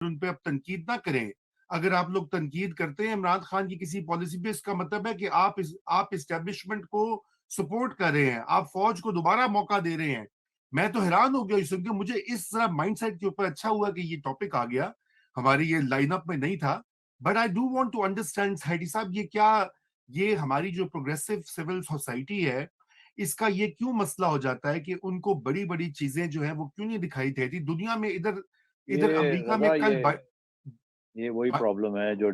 ان پہ اب تنقید نہ کریں. اگر آپ لوگ تنقید کرتے ہیں عمران خان کی کسی پالیسی پہ، اس کا مطلب ہے کہ آپ اسٹیبلشمنٹ کو سپورٹ کر رہے ہیں، آپ فوج کو دوبارہ موقع دے رہے ہیں. میں تو حیران ہو گیا اس وقت، مجھے اس طرح مائنڈ سیٹ کے اوپر اچھا ہوا کہ یہ ٹاپک آ گیا، ہماری یہ لائن اپ میں نہیں تھا. But I do want to understand ہیڈی صاحب، یہ ہماری جو پروگریسو سول سوسائٹی ہے، اس کا یہ کیوں مسئلہ ہو جاتا ہے کہ ان کو بڑی بڑی چیزیں جو ہیں وہ کیوں نہیں دکھائی دیتی دنیا میں؟ ادھر یہ امریکہ میں رضا کل یہ وہی پرابلم ہے جو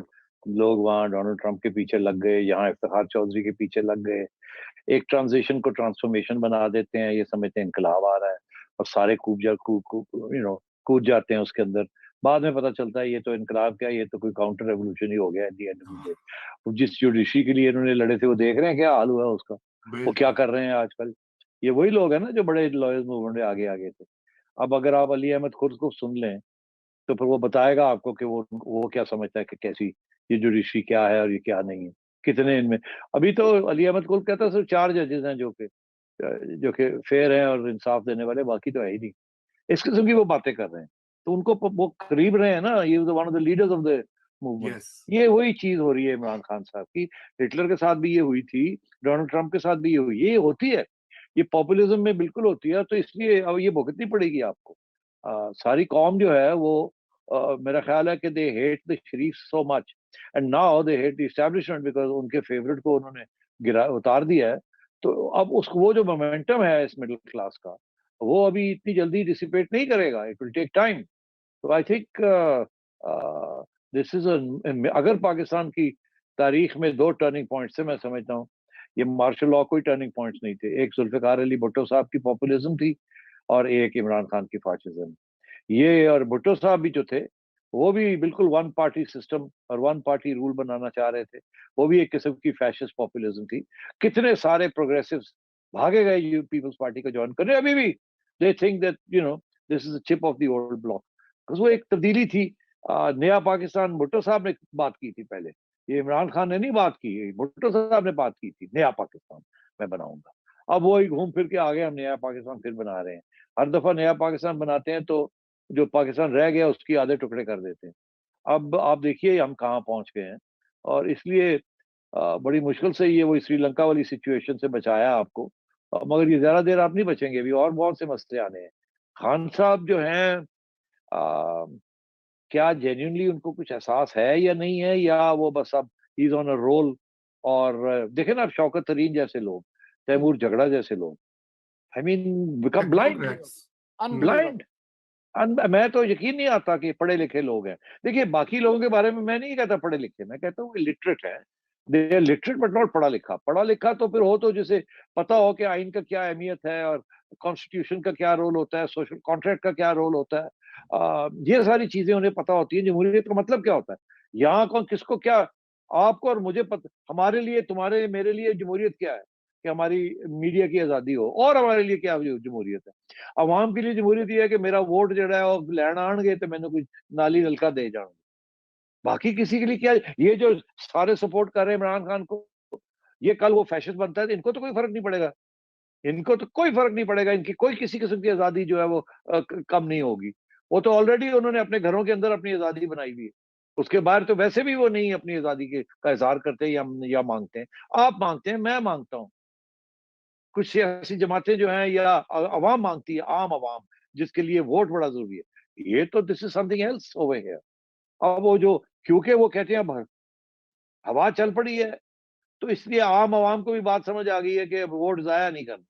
لوگ وہاں ڈونلڈ ٹرمپ کے پیچھے لگ گئے، یہاں افتخار چودھری کے پیچھے لگ گئے، ایک ٹرانزیشن کو ٹرانسفارمیشن بنا دیتے ہیں، یہ سمجھتے ہیں انقلاب آ رہا ہے، اور سارے کود جاتے ہیں اس کے اندر. بعد میں پتہ چلتا ہے یہ تو انقلاب کیا، یہ تو کوئی کاؤنٹر ریولوشن ہی ہو گیا at the end of the day. جس جوڈیشری کے لیے انہوں نے لڑے تھے وہ دیکھ رہے ہیں کیا حال ہوا ہے اس کا، وہ کیا بالکل کر رہے ہیں آج کل. یہ وہی لوگ ہیں نا جو بڑے لائرز موومنٹ آگے آگے تھے. اب اگر آپ علی احمد خود کو سن لیں تو پھر وہ بتائے گا آپ کو کہ وہ کیا سمجھتا ہے کہ کیسی یہ جوڈیشری کیا ہے اور یہ کیا نہیں ہے، کتنے ان میں. ابھی تو علی احمد کل کہتا ہے صرف 4 ججز ہیں جو کہ فیئر ہیں اور انصاف دینے والے، باقی تو ہے ہی نہیں. اس قسم کی وہ باتیں کر رہے ہیں تو ان کو وہ قریب رہے ہیں نا، یہ one of the leaders of the movement. Yes یہ وہی چیز ہو رہی ہے عمران خان صاحب کی. ہٹلر کے ساتھ بھی یہ ہوئی تھی، ڈونلڈ ٹرمپ کے ساتھ بھی یہ ہوئی، یہ ہوتی ہے، یہ پاپولزم میں بالکل ہوتی ہے. تو اس لیے اب یہ بھگتنی پڑے گی آپ کو. ساری قوم جو ہے وہ میرا خیال ہے کہ they hate the Sharif so much and now they hate the establishment because ان کے فیورٹ کو انہوں نے اتار دیا ہے. تو اب وہ جو مومنٹم ہے اس مڈل کلاس کا، وہ ابھی اتنی جلدی ڈسیپیٹ نہیں کرے گا، اٹ ول ٹیک ٹائم. تو آئی تھنک دس از اگر پاکستان کی تاریخ میں 2 ٹرننگ پوائنٹس سے میں سمجھتا ہوں، یہ مارشل لاء کوئی ٹرننگ پوائنٹس نہیں تھے. ایک ذوالفقار علی بھٹو صاحب کی پاپولزم تھی اور ایک عمران خان کی فاشزم. یہ اور بھٹو صاحب بھی جو تھے وہ بھی بالکل ون پارٹی سسٹم اور ون پارٹی رول بنانا چاہ رہے تھے، وہ بھی ایک قسم کی فیشسٹ پاپولزم تھی. کتنے سارے پروگریسوز بھاگے گئے پیپلز پارٹی کو جوائن کرنے. ابھی بھی they think that this is اے چپ آف دی اولڈ بلاک. وہ ایک تبدیلی تھی. نیا پاکستان بھٹو صاحب نے بات کی تھی پہلے، یہ عمران خان نے نہیں بات کی، بھٹو صاحب نے بات کی تھی نیا پاکستان میں بناؤں گا. اب وہی گھوم پھر کے آگے ہم نیا پاکستان پھر بنا رہے ہیں. ہر دفعہ نیا پاکستان بناتے ہیں تو جو پاکستان رہ گیا اس کی آدھے ٹکڑے کر دیتے ہیں. اب آپ دیکھیے ہم کہاں پہنچ گئے ہیں. اور اس لیے بڑی مشکل سے یہ وہ سری لنکا والی سچویشن سے بچایا آپ کو، مگر یہ زیادہ دیر آپ نہیں بچیں گے، ابھی اور بہت سے مسئلے آنے ہیں. خان صاحب جو ہیں کیا جینیونلی ان کو کچھ احساس ہے یا نہیں ہے، یا وہ بس اب ہی از آن اے رول. اور دیکھیں نا اب شوکت ترین جیسے لوگ، تیمور جھگڑا جیسے لوگ، آئی مین بیکم بلائنڈ. بلائنڈ. میں تو یقین نہیں آتا کہ پڑھے لکھے لوگ ہیں. دیکھیے باقی لوگوں کے بارے میں نہیں کہتا پڑھے لکھے، میں کہتا ہوں کہ لٹریٹ ہے. They are literate but not پڑھا لکھا. پڑھا لکھا تو پھر ہو تو جسے پتا ہو کہ آئین کا کیا اہمیت ہے اور کانسٹیٹیوشن کا کیا رول ہوتا ہے، سوشل کانٹریکٹ کا کیا رول ہوتا ہے. یہ ساری چیزیں انہیں پتا ہوتی ہیں. جمہوریت کا مطلب کیا ہوتا ہے، یہاں کون کس کو کیا، آپ کو اور مجھے پتا. ہمارے لیے تمہارے میرے لیے جمہوریت کیا ہے کہ ہماری میڈیا کی آزادی ہو، اور ہمارے لیے کیا جمہوریت ہے. عوام کے لیے جمہوریت یہ ہے کہ میرا ووٹ جڑا ہے وہ لین آن گے تو میں نے کوئی نالی نلکا دے جاؤں گے. باقی کسی کے لیے کیا. یہ جو سارے سپورٹ کر رہے ہیں عمران خان کو، یہ کل وہ فیشن بنتا ہے تو ان کو تو کوئی فرق نہیں پڑے گا. ان کو تو کوئی فرق نہیں پڑے گا، ان کی کوئی کسی قسم کی آزادی جو ہے وہ کم نہیں ہوگی. وہ تو آلریڈی انہوں نے اپنے گھروں کے اندر اپنی آزادی بنائی ہوئی ہے. اس کے باہر تو ویسے بھی وہ نہیں اپنی آزادی کا اظہار کرتے یا مانگتے ہیں. آپ مانگتے ہیں، میں مانگتا ہوں، کچھ سیاسی جماعتیں جو ہیں یا عوام مانگتی ہے، عام عوام جس کے لیے ووٹ بڑا ضروری ہے. یہ تو this is something else over here. اب وہ جو کیونکہ وہ کہتے ہیں اب ہوا چل پڑی ہے تو اس لیے عام عوام کو بھی بات سمجھ آ گئی ہے کہ ووٹ ضائع نہیں کرنا.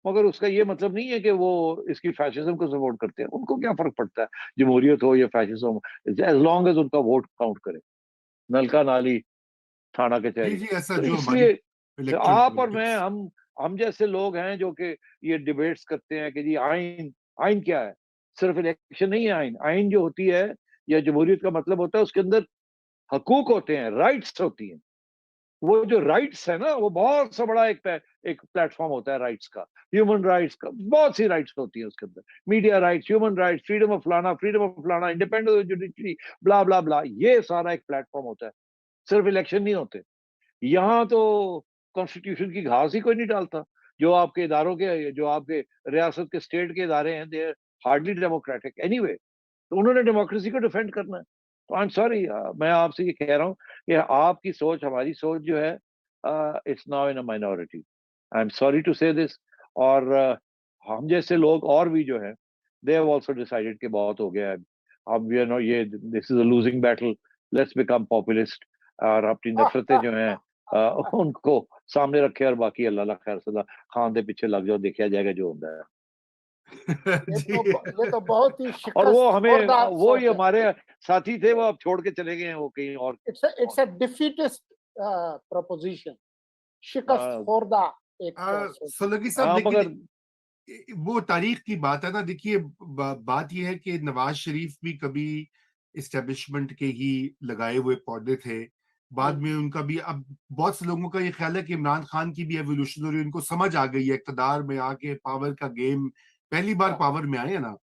مگر اس کا یہ مطلب نہیں ہے کہ وہ اس کی فیشزم کو سپورٹ کرتے ہیں. ان کو کیا فرق پڑتا ہے جمہوریت ہو یا فیشزم، ایز لانگ ایز ان کا ووٹ کاؤنٹ کرے. نلکا نالی تھانہ جی کچہری. جی، ایسا تو جو اس ہماری لیے الیکٹرل آپ اور میں، پالیٹکس. ہم جیسے لوگ ہیں جو کہ یہ ڈیبیٹس کرتے ہیں کہ جی آئین کیا ہے. صرف الیکشن نہیں ہے آئین. آئین جو ہوتی ہے یا جمہوریت کا مطلب ہوتا ہے اس کے اندر حقوق ہوتے ہیں، رائٹس ہوتی ہیں. وہ جو رائٹس ہے نا وہ بہت سا بڑا ایک پلیٹ فارم ہوتا ہے رائٹس کا، ہیومن رائٹس کا. بہت سی رائٹس ہوتی ہیں اس کے اندر، media rights, human rights, freedom of فلانا انڈیپینڈنٹ جوڈیشری، بلا بلا بلا. یہ سارا ایک پلیٹ فارم ہوتا ہے، صرف الیکشن نہیں ہوتے. یہاں تو کانسٹیٹیوشن کی گھاس ہی کوئی نہیں ڈالتا. جو آپ کے اداروں کے، جو آپ کے ریاست کے اسٹیٹ کے ادارے ہیں، they hardly democratic any way. تو انہوں نے ڈیموکریسی کو ڈیفینڈ کرنا ہے. تو آئی ایم سوری, میں آپ سے یہ کہہ رہا ہوں کہ آپ کی سوچ, ہماری سوچ جو ہے, it's now in a minority. I am sorry to say this. اور ہم جیسے لوگ اور بھی جو ہیں, دے ہیو آلسو ڈیسائیڈیڈ کہ بہت ہو گیا ہے اب, یو نو, یہ this is a losing battle, let's become populist, اور اپنی نفرتیں جو ہیں ان کو سامنے رکھے, اور باقی اللہ اللہ خیر صدا خان دے پیچھے لگ جاؤ, دیکھا جائے گا جو ہوتا ہے. یہ تو بہت ہی اور وہ شکست ہمیں, خوردہ وہ ہی سوچ ہے. ہمارے ساتھی تھے, وہ اب چھوڑ کے چلے گئے ہیں, وہ کہیں اور. اٹس اے ڈیفیٹسٹ پروپوزیشن, شکست خوردہ ایک سوچ. سولنگی صاحب ہاں, مگر لیکن وہ تاریخ کی بات ہے نا. دیکھیے بات یہ ہے کہ نواز شریف بھی کبھی اسٹیبلشمنٹ کے ہی لگائے ہوئے پودے تھے, بعد میں ان کا بھی, اب بہت سے لوگوں کا یہ خیال ہے کہ عمران خان کی بھی ایوولوشن ہو رہی ہے, ان کو سمجھ آ گئی ہے اقتدار میں آ کے, پاور کا گیم, پہلی بار پاور میں آئے ہیں نا.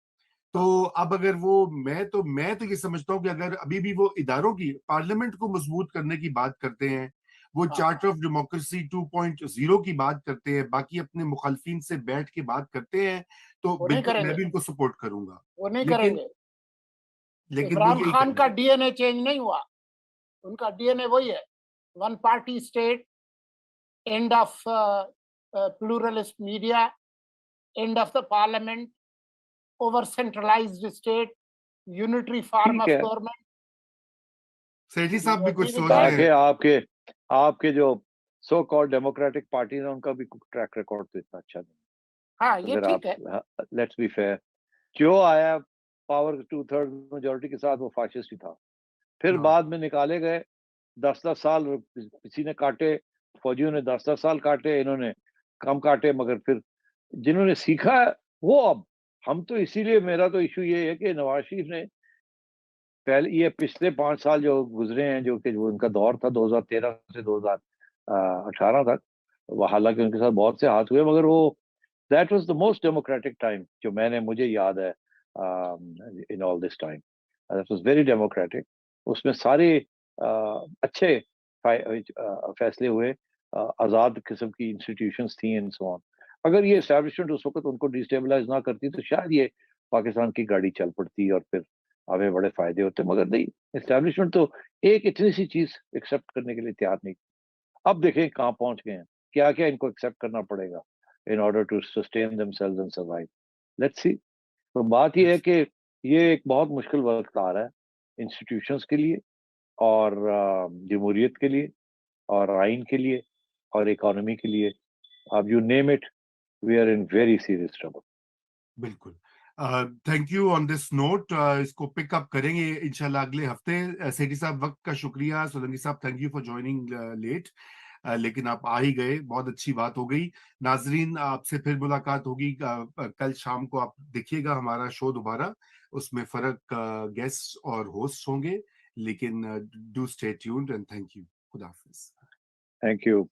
تو اب اگر وہ, میں تو یہ سمجھتا ہوں کہ اگر ابھی بھی وہ اداروں کی, پارلیمنٹ کو مضبوط کرنے کی بات کرتے ہیں, وہ چارٹر آف ڈیموکریسی 2.0 کی بات کرتے ہیں, باقی اپنے مخالفین سے بیٹھ کے بات کرتے ہیں, تو بالکل میں بھی ان کو سپورٹ کروں گا. وہ نہیں کریں گے. لیکن وہ عمران یہی خان کا ڈی این اے چینج نہیں ہوا, ان کا ڈی این اے وہی ہے, one party state, end of pluralist media, end of the parliament, over centralised state, unitary form of government. Sethi صاحب بھی کچھ سوچ رہے ہیں. تاکہ آپ کے جو سو کال ڈیموکریٹک پارٹیز ہیں, ان کا بھی ٹریک ریکارڈ تو اتنا اچھا نہیں. ہاں, یہ ٹھیک ہے. لیٹس بی فیئر, جو آیا پاور 2/3 میجورٹی کے ساتھ, وہ فاشسٹ ہی تھا. پھر بعد میں نکالے گئے, 10 سال کسی نے کاٹے, فوجیوں نے 10 سال کاٹے, انہوں نے کم کاٹے, مگر پھر جنہوں نے سیکھا وہ اب ہم تو, اسی لیے میرا تو ایشو یہ ہے کہ نواز شریف نے پہلے یہ پچھلے 5 سال جو گزرے ہیں, جو کہ ان کا دور تھا 2013 سے 2018 تک, وہ حالانکہ ان کے ساتھ بہت سے ہاتھ ہوئے, مگر وہ that was the most democratic time جو مجھے یاد ہے in all this time. That was very democratic. اس میں سارے اچھے فیصلے ہوئے, آزاد قسم کی انسٹیٹیوشنز تھیں اینڈ سو آن. اگر یہ اسٹیبلشمنٹ اس وقت ان کو ڈیسٹیبلائز نہ کرتی تو شاید یہ پاکستان کی گاڑی چل پڑتی اور پھر ہمیں بڑے فائدے ہوتے, مگر نہیں. اسٹیبلشمنٹ تو ایک اتنی سی چیز ایکسیپٹ کرنے کے لیے تیار نہیں. اب دیکھیں کہاں پہنچ گئے ہیں, کیا کیا ان کو ایکسیپٹ کرنا پڑے گا in order to sustain themselves and survive. Let's see. تو بات یہ ہے کہ یہ ایک بہت مشکل وقت آ رہا ہے انسٹیٹیوشنز کے لیے, اور جمہوریت کے لیے, اور آئین کے لیے, اور اکانومی کے لیے. اب you name it, we are in very serious trouble. بالکل. Thank you on this note. اس کو پک اپ کریں گے انشاءاللہ اگلے ہفتے. سیٹھی صاحب وقت کا شکریہ. سولنگی صاحب thank you for joining late, لیکن آپ آ ہی گئے, بہت اچھی بات ہو گئی. ناظرین, آپ سے پھر ملاقات ہوگی کل شام کو. آپ دیکھیے گا ہمارا شو دوبارہ, اس میں فرق گیسٹ اور ہوسٹ ہوں گے, لیکن do stay tuned and thank you. خدا حافظ. Thank you.